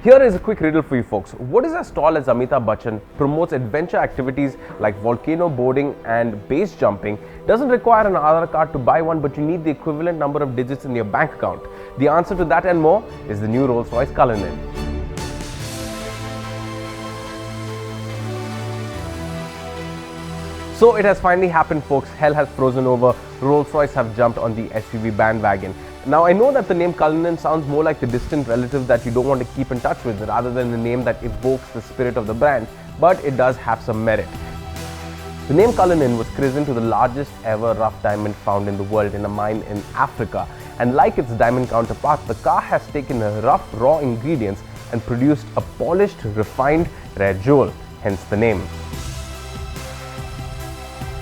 Here is a quick riddle for you folks. What is as tall as Amitabh Bachchan, promotes adventure activities like volcano boarding and base jumping, doesn't require an Aadhaar card to buy one, but you need the equivalent number of digits in your bank account? The answer to that and more is the new Rolls-Royce Cullinan. So it has finally happened, folks. Hell has frozen over. Rolls-Royce have jumped on the SUV bandwagon. Now, I know that the name Cullinan sounds more like the distant relative that you don't want to keep in touch with rather than the name that evokes the spirit of the brand, but it does have some merit. The name Cullinan was christened to the largest ever rough diamond found in the world in a mine in Africa. And like its diamond counterpart, the car has taken rough, raw ingredients and produced a polished, refined, rare jewel, hence the name.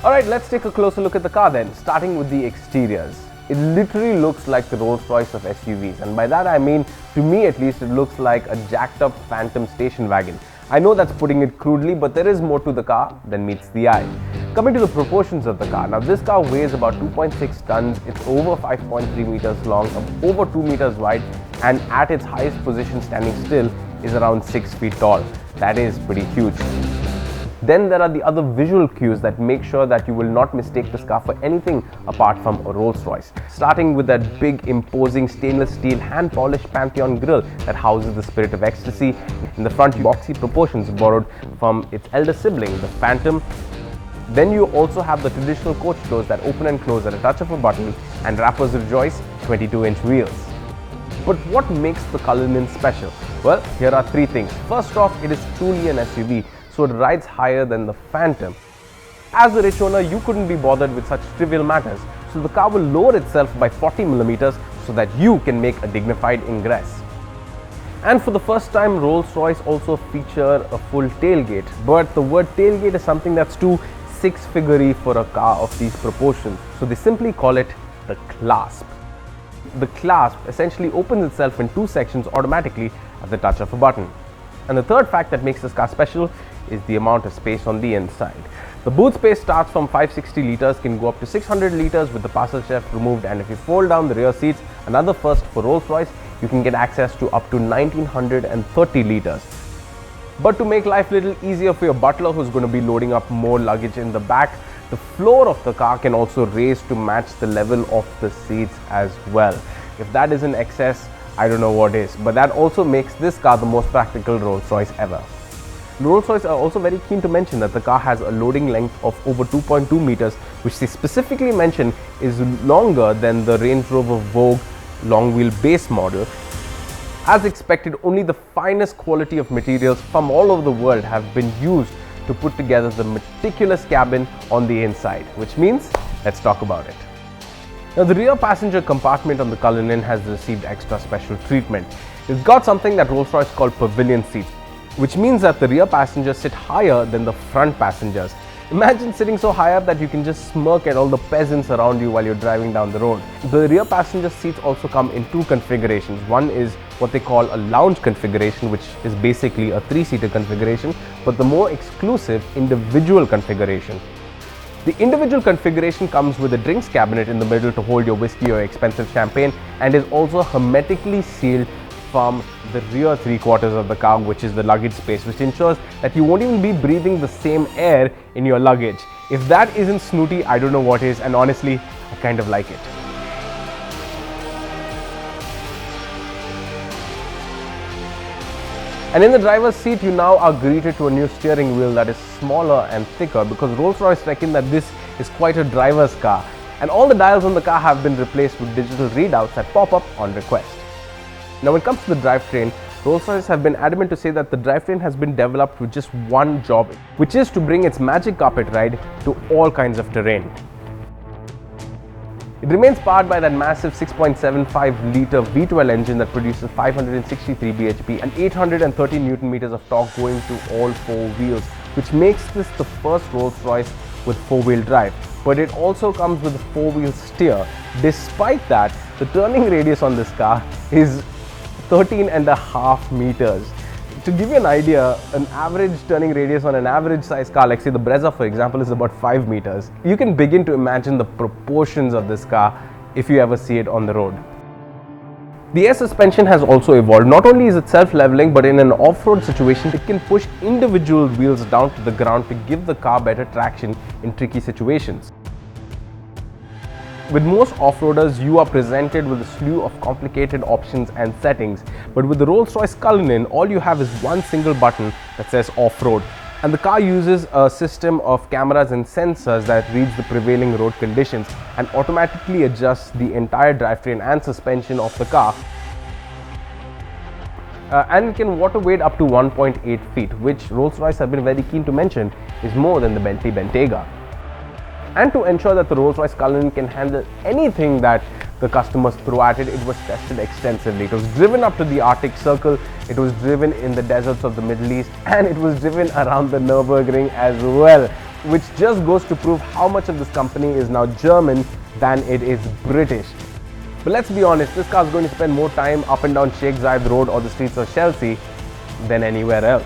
Alright, let's take a closer look at the car then, starting with the exteriors. It literally looks like the Rolls-Royce of SUVs, and by that I mean, to me at least, it looks like a jacked up phantom station wagon. I know that's putting it crudely, but there is more to the car than meets the eye. Coming to the proportions of the car, now this car weighs about 2.6 tons, it's over 5.3 meters long, over 2 meters wide, and at its highest position standing still is around 6 feet tall. That is pretty huge. Then there are the other visual cues that make sure that you will not mistake this car for anything apart from a Rolls-Royce. Starting with that big imposing stainless steel hand-polished Pantheon grille that houses the Spirit of Ecstasy. In the front, boxy proportions borrowed from its elder sibling, the Phantom. Then you also have the traditional coach doors that open and close at a touch of a button, and Rappers Rejoice 22-inch wheels. But what makes the Cullinan special? Well, here are three things. First off, it is truly an SUV, so it rides higher than the Phantom. As a rich owner, you couldn't be bothered with such trivial matters, so the car will lower itself by 40 millimeters so that you can make a dignified ingress. And for the first time, Rolls-Royce also feature a full tailgate, but the word tailgate is something that's too six-figure-y for a car of these proportions, so they simply call it the clasp. The clasp essentially opens itself in two sections automatically at the touch of a button. And the third fact that makes this car special is the amount of space on the inside. The boot space starts from 560 liters, can go up to 600 liters with the parcel shelf removed, and if you fold down the rear seats, another first for Rolls-Royce, you can get access to up to 1930 liters. But to make life a little easier for your butler who's going to be loading up more luggage in the back, the floor of the car can also raise to match the level of the seats as well. If that isn't excess, I don't know what is, but that also makes this car the most practical Rolls-Royce ever. Rolls-Royce are also very keen to mention that the car has a loading length of over 2.2 meters, which they specifically mention is longer than the Range Rover Vogue long wheel base model. As expected, only the finest quality of materials from all over the world have been used to put together the meticulous cabin on the inside, which means let's talk about it. Now, the rear passenger compartment on the Cullinan has received extra special treatment. It's got something that Rolls-Royce call pavilion seats, which means that the rear passengers sit higher than the front passengers. Imagine sitting so high up that you can just smirk at all the peasants around you while you're driving down the road. The rear passenger seats also come in two configurations. One is what they call a lounge configuration, which is basically a 3-seater configuration, but the more exclusive individual configuration. The individual configuration comes with a drinks cabinet in the middle to hold your whiskey or expensive champagne, and is also hermetically sealed from the rear 3/4 of the car, which is the luggage space, which ensures that you won't even be breathing the same air in your luggage. If that isn't snooty, I don't know what is, and honestly, I kind of like it. And in the driver's seat, you now are greeted to a new steering wheel that is smaller and thicker, because Rolls-Royce reckon that this is quite a driver's car. And all the dials on the car have been replaced with digital readouts that pop up on request. Now, when it comes to the drivetrain, Rolls-Royce have been adamant to say that the drivetrain has been developed with just one job, which is to bring its magic carpet ride to all kinds of terrain. It remains powered by that massive 6.75-litre V12 engine that produces 563 bhp and 830 Nm of torque going to all four wheels, which makes this the first Rolls-Royce with four-wheel drive. But it also comes with a four-wheel steer. Despite that, the turning radius on this car is 13.5 meters. To give you an idea, an average turning radius on an average size car, like say the Brezza for example, is about 5 meters. You can begin to imagine the proportions of this car if you ever see it on the road. The air suspension has also evolved. Not only is it self-leveling, but in an off-road situation, it can push individual wheels down to the ground to give the car better traction in tricky situations. With most off-roaders, you are presented with a slew of complicated options and settings, but with the Rolls-Royce Cullinan, all you have is one single button that says off-road. And the car uses a system of cameras and sensors that reads the prevailing road conditions and automatically adjusts the entire drivetrain and suspension of the car. And it can water weight up to 1.8 feet, which Rolls-Royce have been very keen to mention is more than the Bentley Bentayga. And to ensure that the Rolls-Royce Cullinan can handle anything that the customers throw at it, it was tested extensively. It was driven up to the Arctic Circle, it was driven in the deserts of the Middle East, and it was driven around the Nürburgring as well, which just goes to prove how much of this company is now German than it is British. But let's be honest, this car is going to spend more time up and down Sheikh Zayed Road or the streets of Chelsea than anywhere else.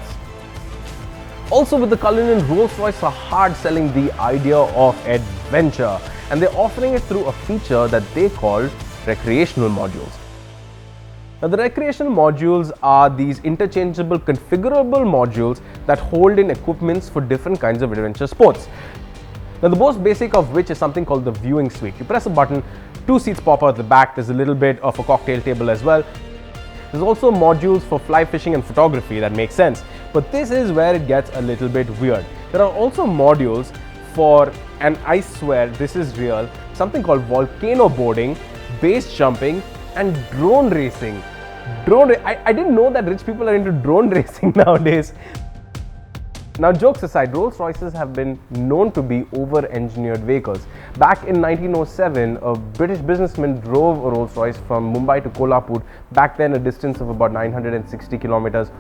Also with the Cullinan, Rolls-Royce are hard selling the idea of adventure, and they're offering it through a feature that they call recreational modules. Now the recreational modules are these interchangeable configurable modules that hold in equipments for different kinds of adventure sports. Now the most basic of which is something called the viewing suite. You press a button, 2 seats pop out the back, there's a little bit of a cocktail table as well. There's also modules for fly fishing and photography. That makes sense. But this is where it gets a little bit weird. There are also modules for, and I swear this is real, something called volcano boarding, base jumping, and drone racing. I didn't know that rich people are into drone racing nowadays. Now jokes aside, Rolls-Royces have been known to be over-engineered vehicles. Back in 1907, a British businessman drove a Rolls-Royce from Mumbai to Kolhapur, back then a distance of about 960 kilometers,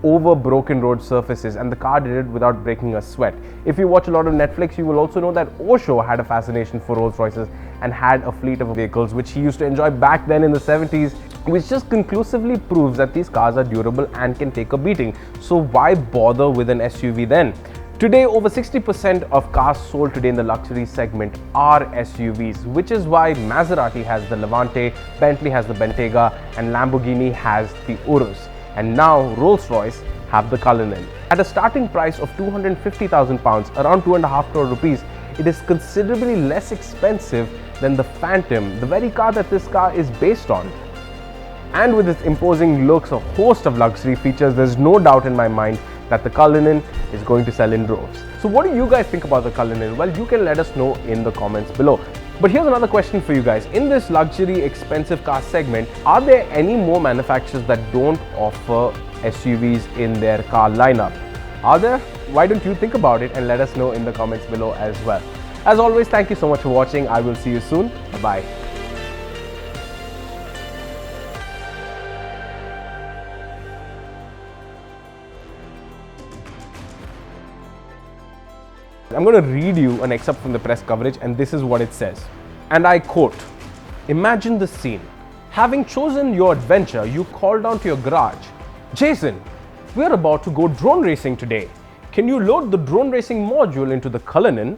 over broken road surfaces, and the car did it without breaking a sweat. If you watch a lot of Netflix, you will also know that Osho had a fascination for Rolls-Royces and had a fleet of vehicles which he used to enjoy back then in the 70s, which just conclusively proves that these cars are durable and can take a beating. So why bother with an SUV then? Today, over 60% of cars sold today in the luxury segment are SUVs, which is why Maserati has the Levante, Bentley has the Bentayga, and Lamborghini has the Urus. And now Rolls-Royce have the Cullinan. At a starting price of £250,000, around 2.5 crore rupees, it is considerably less expensive than the Phantom, the very car that this car is based on. And with its imposing looks, a host of luxury features, there's no doubt in my mind that the Cullinan is going to sell in droves. So what do you guys think about the Cullinan? Well, you can let us know in the comments below. But here's another question for you guys. In this luxury expensive car segment, are there any more manufacturers that don't offer SUVs in their car lineup? Are there? Why don't you think about it and let us know in the comments below as well. As always, thank you so much for watching. I will see you soon. Bye-bye. I'm going to read you an excerpt from the press coverage, and this is what it says. And I quote, "Imagine the scene. Having chosen your adventure, you call down to your garage. Jason, we're about to go drone racing today. Can you load the drone racing module into the Cullinan?"